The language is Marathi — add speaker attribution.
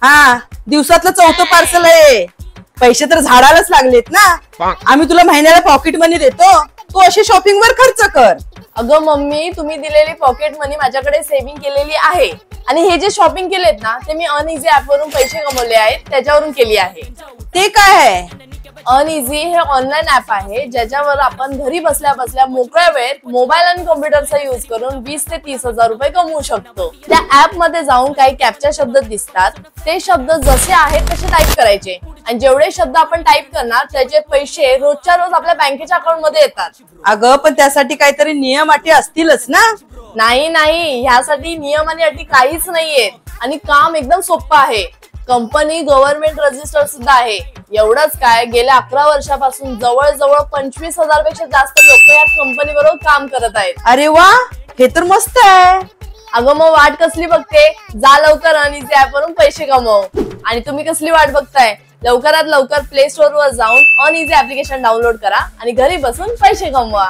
Speaker 1: हा, दिवसातलं चौथं पार्सल आहे. पैसे तर झाडालाच लागलेत ना. आम्ही तुला महिन्याला पॉकेट मनी देतो, तू अशी शॉपिंग वर खर्च कर.
Speaker 2: अगं मम्मी, तुम्ही दिलेली पॉकेट मनी माझ्याकडे सेव्हिंग केलेली आहे आणि हे जे शॉपिंग केलेत ना ते मी अनइझी ऍप वरून पैसे कमवले आहेत, त्याच्यावरून केली आहे.
Speaker 1: ते काय आहे?
Speaker 2: अनइझी हे ऑनलाईन ऍप आहे ज्याच्यावर आपण घरी बसल्या बसल्या मोकळ्या वेळेत मोबाईल आणि कॉम्प्युटरचा युज करून 20 ते 30,000 रुपये कमवू शकतो. त्या ऍप मध्ये जाऊन काही कॅप्चा शब्द दिसतात, ते शब्द जसे आहेत तसे टाईप करायचे आणि जेवढे शब्द आपण टाईप करणार त्याचे पैसे रोजच्या रोज आपल्या बँकेच्या अकाउंट मध्ये येतात.
Speaker 1: अगं पण त्यासाठी काहीतरी नियम अटी असतीलच ना.
Speaker 2: नाही, ह्यासाठी नियम आणि अटी काहीच नाहीयेत आणि काम एकदम सोपं आहे. कंपनी गव्हर्नमेंट रजिस्टर सुद्धा आहे. एवढंच काय, गेल्या 11 वर्षापासून जवळजवळ 25,000 पेक्षा जास्त लोक या कंपनी बरोबर काम करत आहेत.
Speaker 1: अरे वा, हे तर मस्त आहे.
Speaker 2: अगं मग वाट कसली बघते? जा लवकर अनइझी ऍप वरून पैसे कमव. आणि तुम्ही कसली वाट बघताय? लवकरात लवकर प्ले स्टोर वर जाऊन अनइझी ऍप्लिकेशन डाउनलोड करा आणि घरी बसून पैसे कमवा.